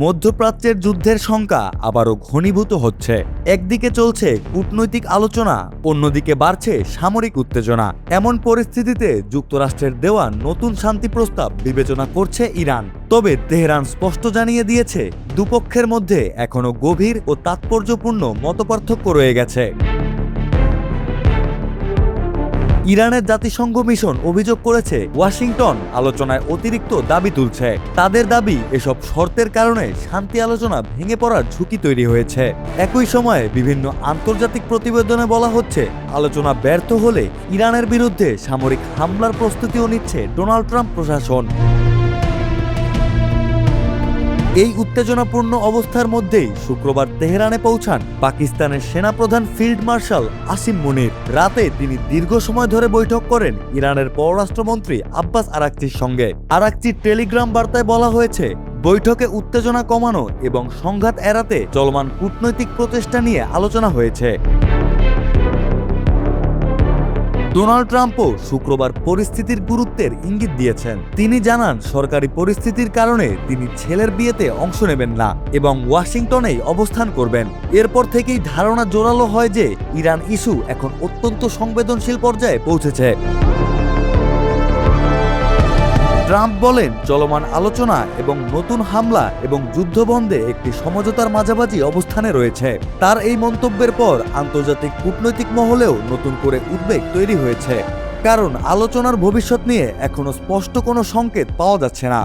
মধ্যপ্রাচ্যের যুদ্ধের শঙ্কা আবারও ঘনীভূত হচ্ছে। একদিকে চলছে কূটনৈতিক আলোচনা, অন্যদিকে বাড়ছে সামরিক উত্তেজনা। এমন পরিস্থিতিতে যুক্তরাষ্ট্রের দেওয়া নতুন শান্তি প্রস্তাব বিবেচনা করছে ইরান। তবে তেহরান স্পষ্ট জানিয়ে দিয়েছে, দুপক্ষের মধ্যে এখনও গভীর ও তাৎপর্যপূর্ণ মতপার্থক্য রয়ে গেছে। ইরানের জাতিসংঘ মিশন অভিযোগ করেছে ওয়াশিংটন আলোচনায় অতিরিক্ত দাবি তুলছে। তাদের দাবি, এসব শর্তের কারণে শান্তি আলোচনা ভেঙে পড়ার ঝুঁকি তৈরি হয়েছে। একই সময়ে বিভিন্ন আন্তর্জাতিক প্রতিবেদনে বলা হচ্ছে, আলোচনা ব্যর্থ হলে ইরানের বিরুদ্ধে সামরিক হামলার প্রস্তুতিও নিচ্ছে ডোনাল্ড ট্রাম্প প্রশাসন। এই উত্তেজনাপূর্ণ অবস্থার মধ্যেই শুক্রবার তেহরানে পৌঁছান পাকিস্তানের সেনাপ্রধান ফিল্ড মার্শাল আসিম মুনির। রাতে তিনি দীর্ঘ সময় ধরে বৈঠক করেন ইরানের পররাষ্ট্রমন্ত্রী আব্বাস আরাকচির সঙ্গে। আরাকচির টেলিগ্রাম বার্তায় বলা হয়েছে, বৈঠকে উত্তেজনা কমানো এবং সংঘাত এড়াতে চলমান কূটনৈতিক প্রচেষ্টা নিয়ে আলোচনা হয়েছে। ডোনাল্ড ট্রাম্পও শুক্রবার পরিস্থিতির গুরুত্বের ইঙ্গিত দিয়েছেন। তিনি জানান, সরকারি পরিস্থিতির কারণে তিনি ছেলের বিয়েতে অংশ নেবেন না এবং ওয়াশিংটনেই অবস্থান করবেন। এরপর থেকেই ধারণা জোরালো হয় যে ইরান ইস্যু এখন অত্যন্ত সংবেদনশীল পর্যায়ে পৌঁছেছে। ট্রাম্প বলেন, চলমান আলোচনা এবং নতুন হামলা এবং যুদ্ধবন্ধে একটি সমঝোতার মাঝামাঝি অবস্থানে রয়েছে। তার এই মন্তব্যের পর আন্তর্জাতিক কূটনৈতিক মহলেও নতুন করে উদ্বেগ তৈরি হয়েছে, কারণ আলোচনার ভবিষ্যৎ নিয়ে এখনো স্পষ্ট কোনো সংকেত পাওয়া যাচ্ছে না।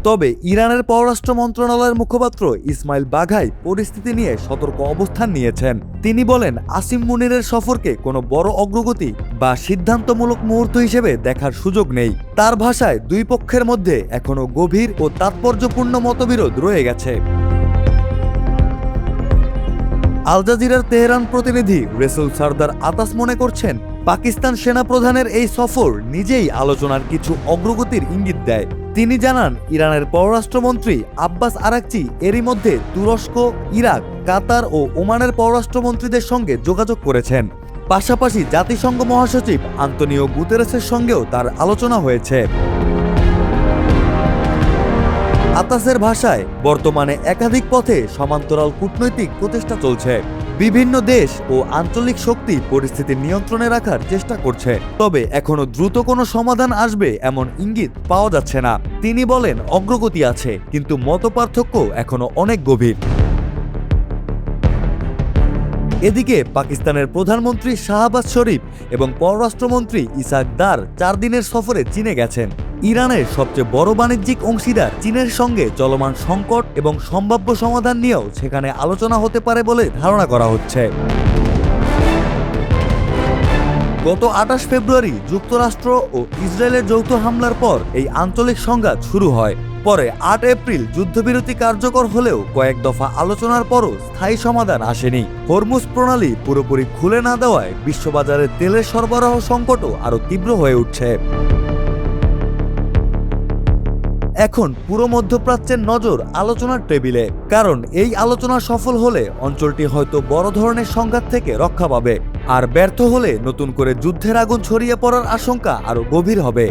তবে ইরানের পররাষ্ট্র মন্ত্রণালয়ের মুখপাত্র ইসমাইল বাঘাই পরিস্থিতি নিয়ে সতর্ক অবস্থান নিয়েছেন। তিনি বলেন, আসিম মুনিরের সফরকে কোনো বড় অগ্রগতি বা সিদ্ধান্তমূলক মুহূর্ত হিসেবে দেখার সুযোগ নেই। তার ভাষায়, দুই পক্ষের মধ্যে এখনো গভীর ও তাৎপর্যপূর্ণ মতবিরোধ রয়ে গেছে। আল জাজিরার তেহরান প্রতিনিধি রেসুল সারদার আতাস মনে করছেন, পাকিস্তান সেনাপ্রধানের এই সফর নিজেই আলোচনার কিছু অগ্রগতির ইঙ্গিত দেয়। তিনি জানান, ইরানের পররাষ্ট্রমন্ত্রী আব্বাস আরাকচি এরই মধ্যে তুরস্ক, ইরাক, কাতার ও ওমানের পররাষ্ট্রমন্ত্রীদের সঙ্গে যোগাযোগ করেছেন। পাশাপাশি জাতিসংঘ মহাসচিব আন্তোনিও গুতেরেসের সঙ্গেও তার আলোচনা হয়েছে। আতাসের ভাষায়, বর্তমানে একাধিক পথে সমান্তরাল কূটনৈতিক প্রচেষ্টা চলছে। বিভিন্ন দেশ ও আঞ্চলিক শক্তি পরিস্থিতি নিয়ন্ত্রণে রাখার চেষ্টা করছে। তবে এখনো দ্রুত কোনো সমাধান আসবে এমন ইঙ্গিত পাওয়া যাচ্ছে না। তিনি বলেন, অগ্রগতি আছে, কিন্তু মতপার্থক্য এখনো অনেক গভীর। এদিকে পাকিস্তানের প্রধানমন্ত্রী শাহবাজ শরীফ এবং পররাষ্ট্রমন্ত্রী ইসাক দার 4 দিনের সফরে চীনে গেছেন। ইরানের সবচেয়ে বড় বাণিজ্যিক অংশীদার চীনের সঙ্গে চলমান সংকট এবং সম্ভাব্য সমাধান নিয়েও সেখানে আলোচনা হতে পারে বলে ধারণা করা হচ্ছে। গত 28 ফেব্রুয়ারি যুক্তরাষ্ট্র ও ইসরায়েলের যৌথ হামলার পর এই আঞ্চলিক সংঘাত শুরু হয়। পরে 8 এপ্রিল যুদ্ধবিরতি কার্যকর হলেও কয়েক দফা আলোচনার পরও স্থায়ী সমাধান আসেনি। হরমুজ প্রণালী পুরোপুরি খুলে না দেওয়ায় বিশ্ববাজারে তেলের সরবরাহ সংকটও আরও তীব্র হয়ে উঠছে। এখন পুরো মধ্যপ্রাচ্যের নজর আলোচনার টেবিলে, কারণ এই আলোচনা সফল হলে অঞ্চলটি হয়তো বড় ধরনের সংঘাত থেকে রক্ষা পাবে, আর ব্যর্থ হলে নতুন করে যুদ্ধের আগুন ছড়িয়ে পড়ার আশঙ্কা আরও গভীর হবে।